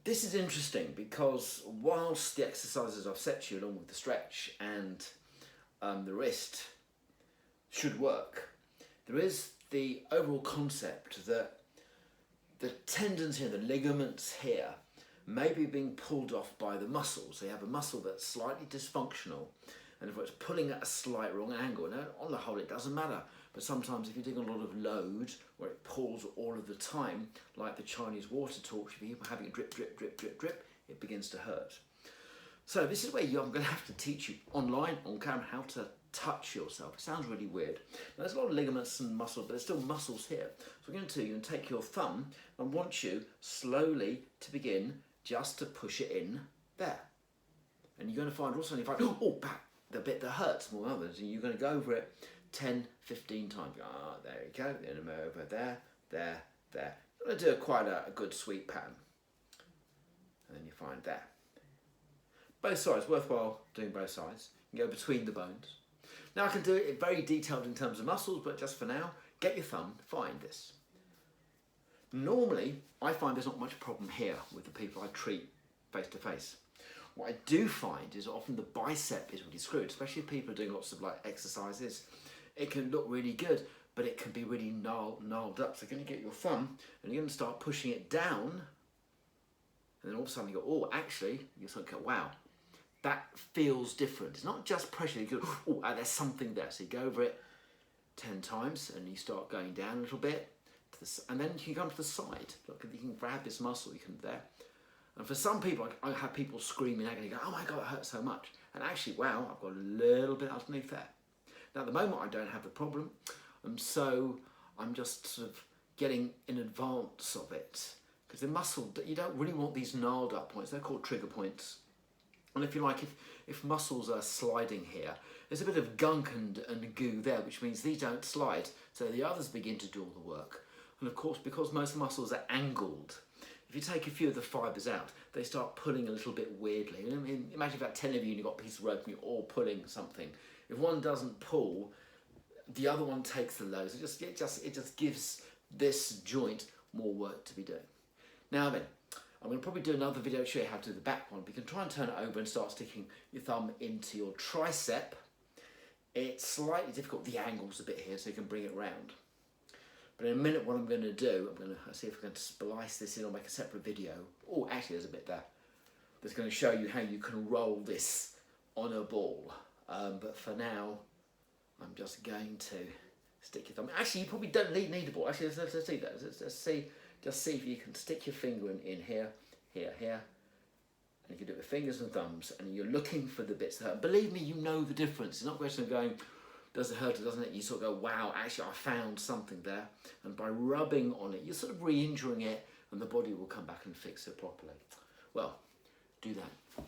This is interesting because whilst the exercises I've set you along with the stretch and the wrist should work, there is the overall concept that the tendons here, the ligaments here, may be being pulled off by the muscles. So you have a muscle that's slightly dysfunctional, and if it's pulling at a slight wrong angle, now on the whole it doesn't matter, but sometimes if you're doing a lot of load where it pulls all of the time, like the Chinese water torch, if you're having it drip, drip, drip, drip, drip, it begins to hurt. So this is where I'm going to have to teach you online, on camera, how to touch yourself. It sounds really weird. Now, there's a lot of ligaments and muscles, but there's still muscles here. So what we're going to do, you're going to take your thumb and want you slowly to begin just to push it in there. And you're going to find also, if I back, the bit that hurts more than others, and you're going to go over it 10, 15 times. Ah, there you go. Then I'm over there, there, there. I'm going to do quite a good sweep pattern. And then you find there. Both sides, worthwhile doing both sides. You can go between the bones. Now I can do it very detailed in terms of muscles, but just for now, get your thumb, find this. Normally, I find there's not much problem here with the people I treat face to face. What I do find is often the bicep is really screwed, especially if people are doing lots of exercises. It can look really good, but it can be really gnarled up. So you're going to get your thumb and you're going to start pushing it down, and then all of a sudden you go, oh, actually, you're sort of go, wow, that feels different. It's not just pressure. You go, oh, there's something there. So you go over it 10 times and you start going down a little bit, and then you can come to the side. Look, you can grab this muscle, you can there. And for some people, I have people screaming agony, go, oh my God, it hurts so much. And actually, wow, I've got a little bit underneath there. Now, at the moment, I don't have the problem. So I'm just sort of getting in advance of it. Because the muscle, you don't really want these gnarled up points. They're called trigger points. And if you like, if muscles are sliding here, there's a bit of gunk and goo there, which means these don't slide. So the others begin to do all the work. And of course, because most muscles are angled, if you take a few of the fibres out, they start pulling a little bit weirdly. I mean, imagine if you had 10 of you and you've got a piece of rope and you're all pulling something. If one doesn't pull, the other one takes the load. It just gives this joint more work to be doing. Now then, I'm going to probably do another video to show you how to do the back one. But you can try and turn it over and start sticking your thumb into your tricep. It's slightly difficult. The angle's a bit here, so you can bring it round. But in a minute, what I'm going to do, I'm going to see if I can splice this in or make a separate video. Oh, actually, there's a bit there that's going to show you how you can roll this on a ball. But for now, I'm just going to stick your thumb. Actually, you probably don't need a ball. Actually, let's see that. Let's see. Just see if you can stick your finger in here, here, here. And you can do it with fingers and thumbs. And you're looking for the bits that hurt. Believe me, you know the difference. It's not a question of going, does it hurt or doesn't it? You sort of go, wow, actually I found something there. And by rubbing on it, you're sort of re-injuring it and the body will come back and fix it properly. Well, do that.